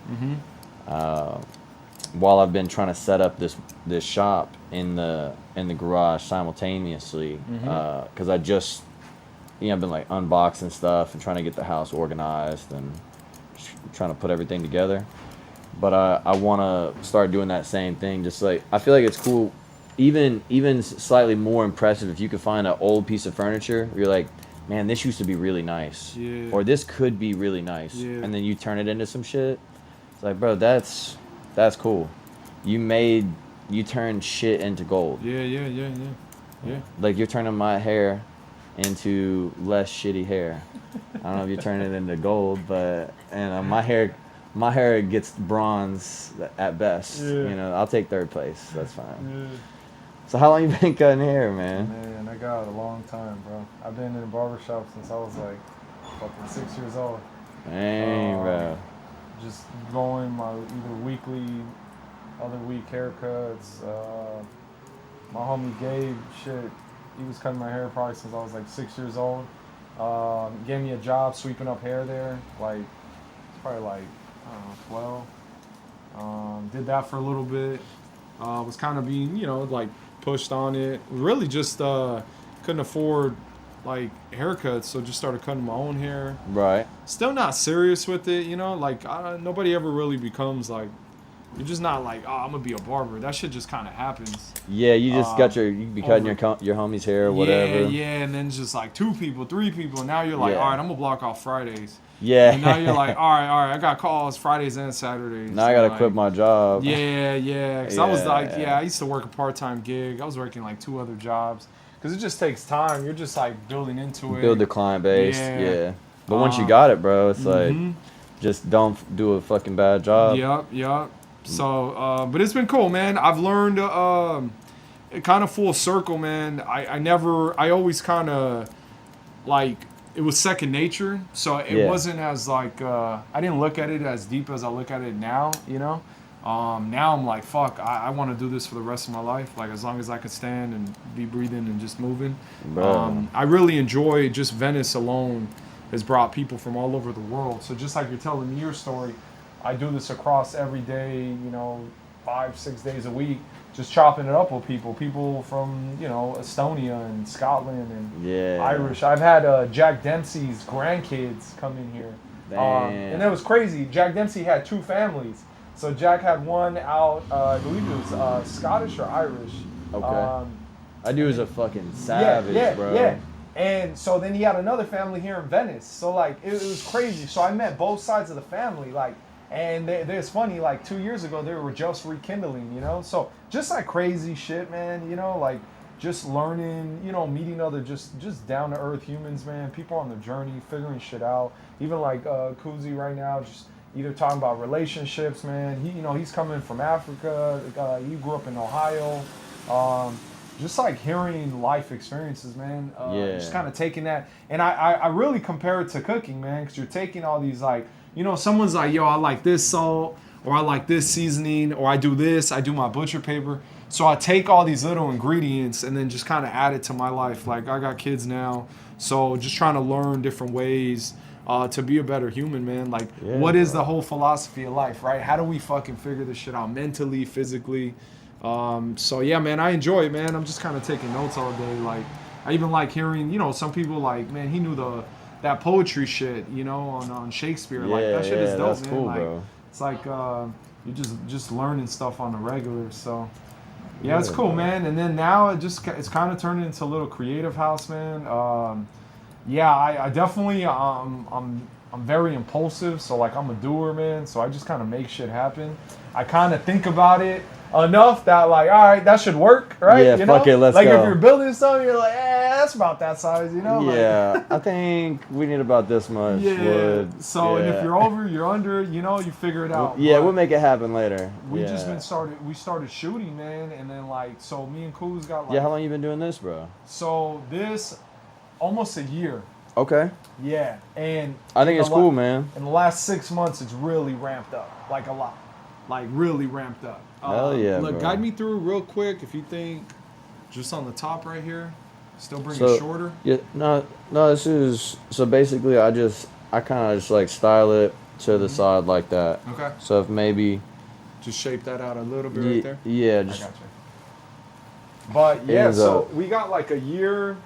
While I've been trying to set up this shop in the garage simultaneously, because I just I've been like unboxing stuff and trying to get the house organized and trying to put everything together. But I want to start doing that same thing. Just like I feel like it's cool. Even slightly more impressive if you could find an old piece of furniture. You're like, man, this used to be really nice, or this could be really nice, and then you turn it into some shit. It's like, bro, that's cool. You turned shit into gold. Yeah. Like you're turning my hair into less shitty hair. I don't know if you're turning it into gold, but my hair gets bronze at best. I'll take 3rd place. That's fine. So how long you been cutting hair, man? Man, I got a long time, bro. I've been in a barbershop since I was like fucking 6 years old. Dang, bro. Just going my either weekly, other week haircuts. My homie Gabe, he was cutting my hair probably since I was like 6 years old. Gave me a job sweeping up hair there. Like, it's probably like, I don't know, 12. Did that for a little bit. Was kind of being, like pushed on it. Really just couldn't afford like haircuts, so just started cutting my own hair. Right. Still not serious with it, like nobody ever really becomes like, you're just not like, oh, I'm gonna be a barber. That shit just kind of happens. Yeah, you just you be cutting your homie's hair or whatever. Yeah, and then just like 2 people, 3 people, and now you're like, all right, I'm gonna block off Fridays. Yeah. And now you're like, all right, I got calls Fridays and Saturdays. Now I gotta quit my job. Yeah. Cause I was like, I used to work a part-time gig. I was working like 2 other jobs. Cause it just takes time. You're just like building into it. Build the client base. Yeah. But once you got it, bro, it's like, just don't do a fucking bad job. Yep. So, but it's been cool, man. I've learned, kind of full circle, man. I always kind of like, it was second nature, so it wasn't as like I didn't look at it as deep as I look at it now. Now I'm like, fuck, I want to do this for the rest of my life, like as long as I could stand and be breathing and just moving. I really enjoy just Venice alone has brought people from all over the world. So just like you're telling me your story, I do this across every day, 5-6 days a week. Just chopping it up with people from, Estonia and Scotland and Irish. I've had Jack Dempsey's grandkids come in here. And that was crazy. Jack Dempsey had 2 families. So Jack had one out, I believe it was Scottish or Irish. Okay. That dude was a fucking savage, bro. Yeah. And so then he had another family here in Venice. So, like, it was crazy. So I met both sides of the family, like, and it's funny, like 2 years ago, they were just rekindling, So just like crazy shit, man, like just learning, meeting other just down-to-earth humans, man. People on the journey, figuring shit out. Even like Kuzi right now, just either talking about relationships, man. He's coming from Africa. He grew up in Ohio. Just like hearing life experiences, man. Just kind of taking that. And I really compare it to cooking, man, because you're taking all these like, someone's like, yo, I like this salt, or I like this seasoning, or I do this, I do my butcher paper. So I take all these little ingredients and then just kind of add it to my life. Like, I got kids now, so just trying to learn different ways to be a better human, man. Like, what is the whole philosophy of life, right? How do we fucking figure this shit out mentally, physically? So yeah, man, I enjoy it, man. I'm just kind of taking notes all day. Like, I even like hearing, some people like, man, he knew that poetry shit, on Shakespeare. Like, that shit is dope, that's man. cool, like, bro. It's like you just learning stuff on the regular. So yeah, it's cool, man. And then now it's kind of turned into a little creative house, man. Yeah, I definitely I'm very impulsive, so like I'm a doer, man. So I just kind of make shit happen. I kind of think about it enough that like, all right, that should work, right? Yeah, you fuck know? it, let's like go. If you're building something, you're like, that's about that size, you know? Yeah, I think we need about this much Yeah. wood. So yeah. and if you're over, you're under, you know, you figure it out. Yeah, But we'll make it happen later. we yeah. just we started shooting, man, and then like so me and Kuz got like Yeah, how long you been doing this, bro? so this almost a year. Okay. Yeah, and I think it's cool, man. In the last 6 months, it's really ramped up, like a lot, like really ramped up. Hell yeah, look, bro. guide me through real quick if you think, just on the top right here, still bring So- it shorter. Yeah, no, this is so basically I kind of just like style it to the side like that. Okay. So if maybe Just shape that out a little bit right there. yeah, I just got you. But yeah, Ends so up. we got like a year,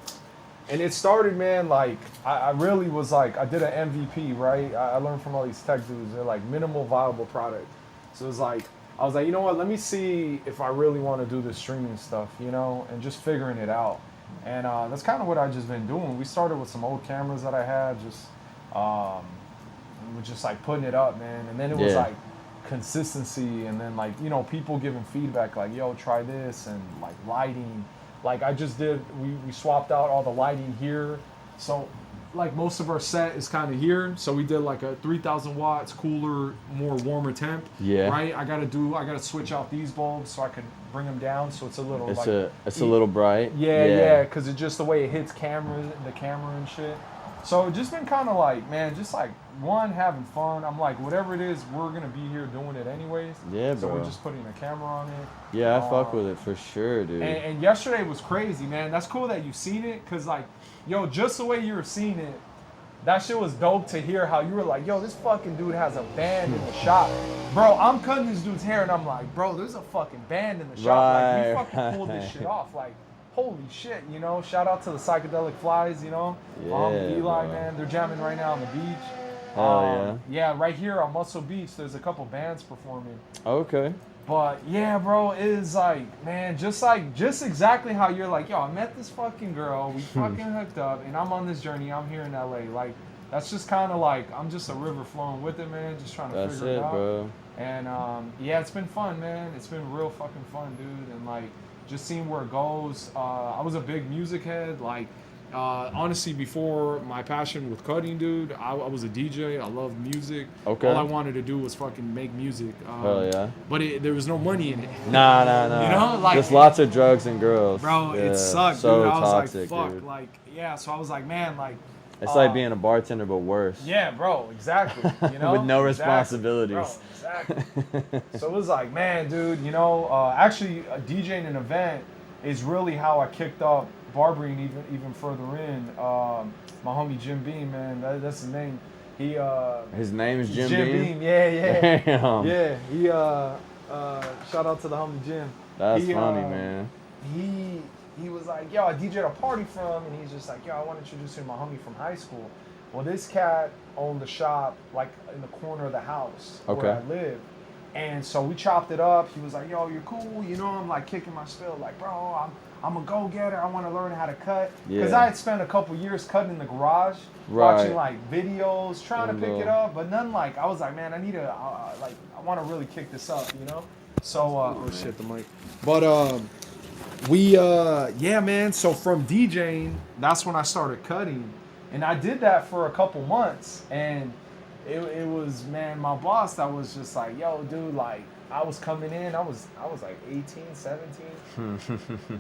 and it started, man. Like I really was like, I did an MVP, right? I learned from all these tech dudes. They're like minimal viable product. So it was like, I was like, you know what? Let me see if I really want to do this streaming stuff, you know, and just figuring it out. And that's kind of what I just been doing. We started with some old cameras that I had, just we're just like putting it up, man. And then it was Yeah. like consistency, and then like, you know, people giving feedback like, yo, try this, and like lighting. Like I just did, we swapped out all the lighting here. So like most of our set is kind of here. So we did like a 3,000 watts, cooler, more warmer temp. Yeah. Right. I gotta switch out these bulbs so I can bring them down. So it's a little it's like a little bright. yeah, because it's just the way it hits the camera and shit. So just been kind of like, man, just like one, having fun. I'm like, whatever it is, we're gonna be here doing it anyways. Yeah, So bro. we're just putting a camera on it. Yeah, I fuck with it for sure, dude. And yesterday was crazy, man. That's cool that you've seen it, cause like, yo, just the way you were seeing it, that shit was dope to hear how you were like, yo, this fucking dude has a band in the shop. Bro, I'm cutting this dude's hair and I'm like, bro, there's a fucking band in the shop. Like, you fucking pulled this shit off. Like, holy shit, you know? Shout out to the Psychedelic Flies, you know? Yeah, Eli, bro. man, they're jamming right now on the beach. Hell Yeah, right here on Muscle Beach, there's a couple bands performing. Okay. But yeah, bro, it is like, man, just exactly how you're like, yo, I met this fucking girl, we fucking hooked up, and I'm on this journey. I'm here in LA. Like, that's just kind of like, I'm just a river flowing with it, man. Just trying to That's figure it it, out. bro. And yeah, it's been fun, man. It's been real fucking fun, dude. And like, just seeing where it goes. I was a big music head. Like, honestly, before my passion with cutting, dude, I was a DJ. I loved music. Okay. All I wanted to do was fucking make music. Hell yeah. But there was no money in it. Nah. You know, like, just lots of drugs and girls. Bro, Yeah, it sucked, so dude. I was toxic, like, fuck. dude. Like, yeah, so I was like, man, like. It's like being a bartender, but worse. Yeah, bro, exactly. You know? With no Exactly, responsibilities. bro, exactly. So it was like, man, dude, you know, actually, DJing an event is really how I kicked up barbering even further in. My homie Jim Beam, man, that's his name. He His name is Jim Beam. Yeah. Damn. Yeah, he shout out to the homie Jim. That's He, funny, man. He was like, yo, I DJ'd a party from, and he's just like, yo, I want to introduce you to my homie from high school. Well, this cat owned the shop, like, in the corner of the house where I live. And so we chopped it up. He was like, yo, you're cool. You know, I'm like kicking my spill. Like, bro, I'm a go-getter. I want to learn how to cut. Because I had spent a couple years cutting in the garage, watching, like, videos, trying to pick it up. But none, like, I was like, man, I need to, like, I want to really kick this up, you know? So, oh, shit, the mic. But, yeah, man. So from DJing, that's when I started cutting. And I did that for a couple months. And it was, man, my boss that was just like, yo, dude, like, I was coming in, I was like 18, 17.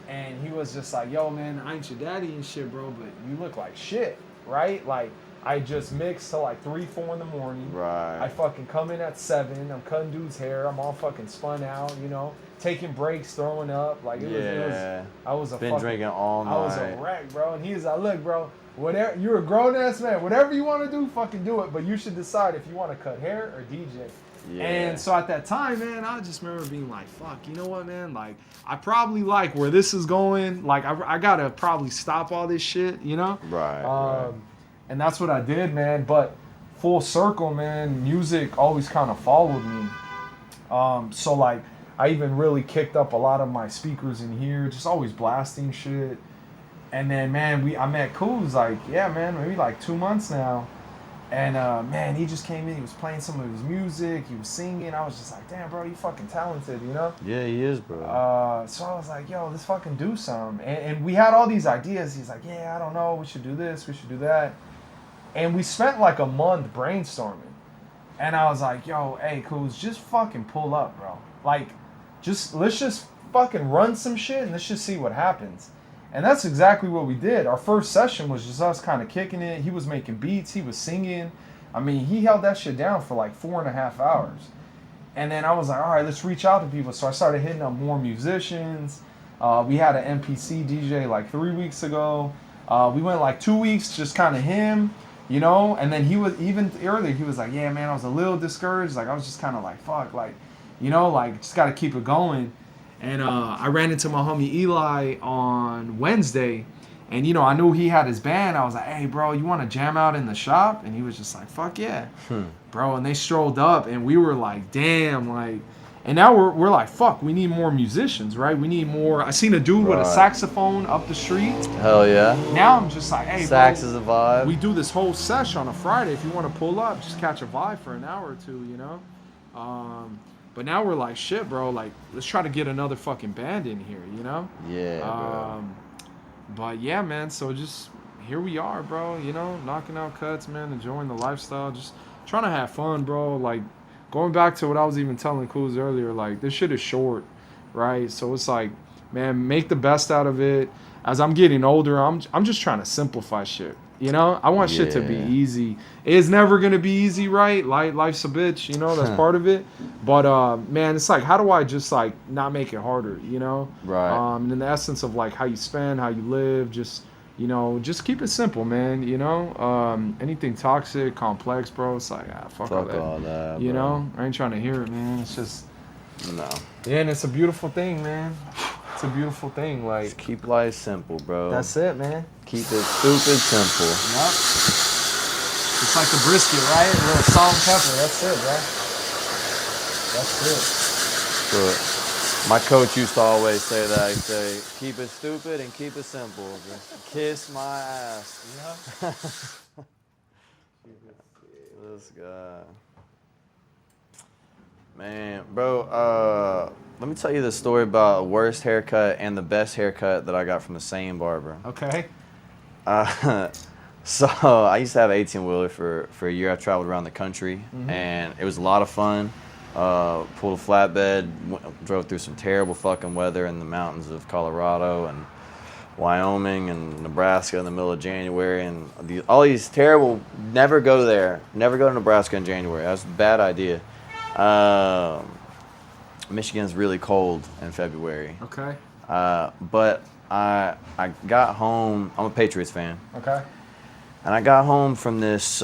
And he was just like, yo, man, I ain't your daddy and shit, bro, but you look like shit, right? Like, I just mixed till like 3, 4 in the morning. Right. I fucking come in at 7. I'm cutting dude's hair. I'm all fucking spun out, you know, taking breaks, throwing up. Like, I was a been fucking, drinking all night. I was a wreck, bro. And he's like, look, bro, whatever, you're a grown ass man. Whatever you want to do, fucking do it. But you should decide if you want to cut hair or DJ. Yeah. And so at that time, man, I just remember being like, fuck, you know what, man? Like, I probably like where this is going. Like, I gotta probably stop all this shit, you know? Right. And that's what I did, man. But full circle, man, music always kind of followed me. So like, I even really kicked up a lot of my speakers in here, just always blasting shit. And then, man, I met Kuz, like, yeah, man, maybe like 2 months now. And, man, he just came in, he was playing some of his music, he was singing. I was just like, damn, bro, you fucking talented, you know? Yeah, he is, bro. So I was like, yo, let's fucking do something. And we had all these ideas. He's like, yeah, I don't know, we should do this, we should do that. And we spent like a month brainstorming. And I was like, yo, hey, Kuz, just fucking pull up, bro. Like, let's just fucking run some shit and let's just see what happens. And that's exactly what we did. Our first session was just us kind of kicking it. He was making beats. He was singing. I mean, he held that shit down for like 4.5 hours. And then I was like, all right, let's reach out to people. So I started hitting up more musicians. We had an NPC DJ like 3 weeks ago. We went like 2 weeks, just kind of him, you know? And then he was, even earlier, he was like, yeah, man, I was a little discouraged. Like, I was just kind of like, fuck, like, you know, like, just got to keep it going. And I ran into my homie Eli on Wednesday. And, you know, I knew he had his band. I was like, hey, bro, you want to jam out in the shop? And he was just like, fuck yeah. Bro, and they strolled up. And we were like, damn, like... And now we're like, fuck, we need more musicians, right? We need more... I seen a dude with a saxophone up the street. Hell yeah. Now I'm just like, hey, Sax bro, is a vibe. we do this whole sesh on a Friday. If you want to pull up, just catch a vibe for an hour or two, you know? But now we're like, shit, bro, like, let's try to get another fucking band in here, you know? Yeah, bro. But yeah, man, so just here we are, bro, you know, knocking out cuts, man, enjoying the lifestyle, just trying to have fun, bro. Like, going back to what I was even telling Kuz earlier, like, this shit is short, right? So it's like, man, make the best out of it. As I'm getting older, I'm just trying to simplify shit. You know, I want shit to be easy. It's never gonna be easy, right? Life's a bitch, you know, that's part of it. But man, it's like, how do I just like not make it harder, you know? Right. And in the essence of like how you spend, how you live, just, you know, just keep it simple, man. You know, anything toxic, complex, bro, it's like, fuck all that. You know, I ain't trying to hear it, man. It's just, no. Yeah, and it's a beautiful thing, man. It's a beautiful thing. Like, just keep life simple, bro. That's it, man. Keep it stupid simple. Yep. It's like the brisket, right? A little salt and pepper. That's it, bro. That's it. But my coach used to always say that. He'd say, keep it stupid and keep it simple. Just kiss my ass. Yeah. This guy. Man, bro, let me tell you the story about the worst haircut and the best haircut that I got from the same barber. Okay. So I used to have an 18-wheeler for a year. I traveled around the country, and it was a lot of fun. Pulled a flatbed, drove through some terrible fucking weather in the mountains of Colorado and Wyoming and Nebraska in the middle of January, and all these terrible. Never go there. Never go to Nebraska in January. That's a bad idea. Michigan's really cold in February. Okay. But I got home. I'm a Patriots fan. Okay. And I got home from this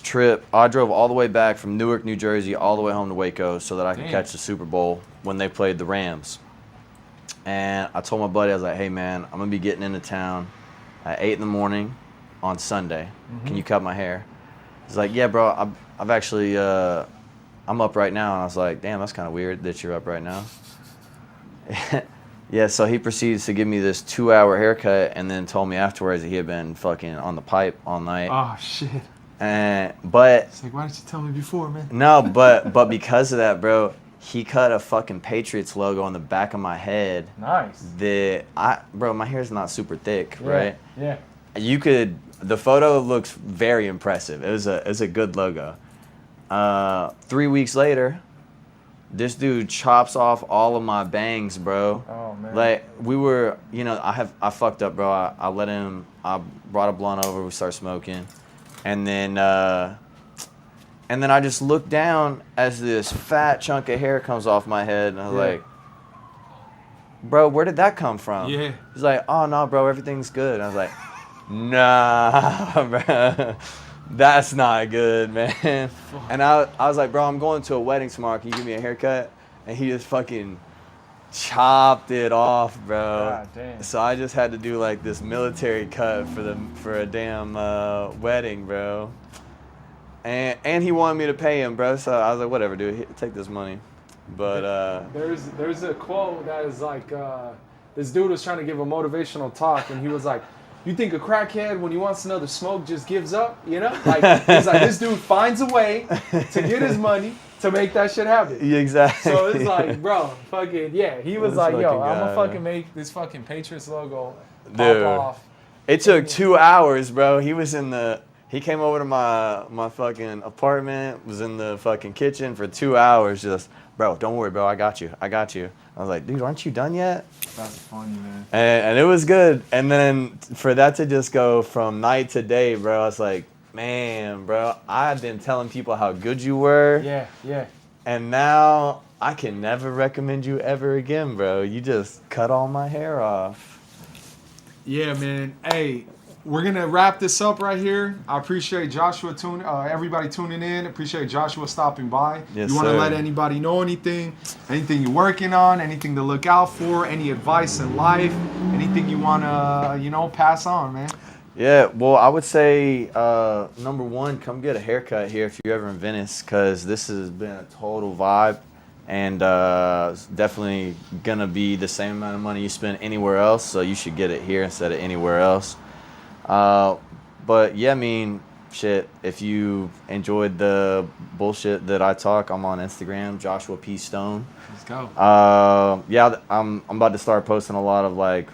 trip. I drove all the way back from Newark, New Jersey, all the way home to Waco so that I could catch the Super Bowl when they played the Rams. And I told my buddy, I was like, hey, man, I'm going to be getting into town at 8 in the morning on Sunday. Can you cut my hair? He's like, yeah, bro, I've actually, I'm up right now. And I was like, damn, that's kind of weird that you're up right now. Yeah, so he proceeds to give me this 2-hour haircut and then told me afterwards that he had been fucking on the pipe all night. Oh, shit. But it's like, why didn't you tell me before, man? No, but because of that, bro, he cut a fucking Patriots logo on the back of my head. Nice. Bro, my hair's not super thick, right? Yeah. The photo looks very impressive. It was a good logo. 3 weeks later, this dude chops off all of my bangs, bro. Oh, man. Like, we were, you know, I fucked up, bro. I brought a blunt over, we started smoking. And then I just looked down as this fat chunk of hair comes off my head, and I was like, bro, where did that come from? Yeah. He's like, oh, no, bro, everything's good. And I was like, nah, bro. That's not good, man. And I was like, bro, I'm going to a wedding tomorrow. Can you give me a haircut? And he just fucking chopped it off, bro. God damn. So I just had to do like this military cut for a damn wedding, bro. And he wanted me to pay him, bro. So I was like, whatever, dude. Take this money. But there's a quote that is like, this dude was trying to give a motivational talk, and he was like, "You think a crackhead, when he wants another smoke, just gives up? You know, like he's like, this dude finds a way to get his money to make that shit happen." Yeah, exactly. So it's like, bro, fucking yeah. He was This like, "Yo, fucking I'm guy, gonna fucking man. make this fucking Patriots logo pop Dude. off." It took 2 hours, bro. He came over to my fucking apartment, was in the fucking kitchen for 2 hours, just, bro, don't worry, bro, I got you. I was like, dude, aren't you done yet? That's funny, man. And it was good. And then for that to just go from night to day, bro, I was like, man, bro, I've been telling people how good you were. Yeah. And now I can never recommend you ever again, bro. You just cut all my hair off. Yeah, man. Hey, we're gonna wrap this up right here. I appreciate Joshua everybody tuning in. Appreciate Joshua stopping by. Yes, you want to sir. let anybody know anything you're working on, anything to look out for, any advice in life, anything you wanna pass on, man? Yeah, well, I would say number one, come get a haircut here if you're ever in Venice, because this has been a total vibe, and it's definitely gonna be the same amount of money you spend anywhere else, so you should get it here instead of anywhere else. But yeah, I mean, shit, if you enjoyed the bullshit that I talk, I'm on Instagram, Joshua P. Stone. Let's go. Yeah, I'm about to start posting a lot of like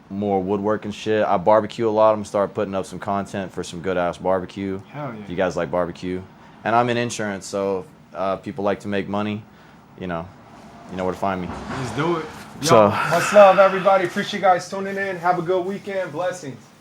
more woodworking shit. I barbecue a lot. I'm gonna start putting up some content for some good ass barbecue. Hell yeah. If you guys like barbecue. And I'm in insurance, so people like to make money, you know where to find me. Let's do it. Yo, So- much love, everybody. Appreciate you guys tuning in. Have a good weekend. Blessings.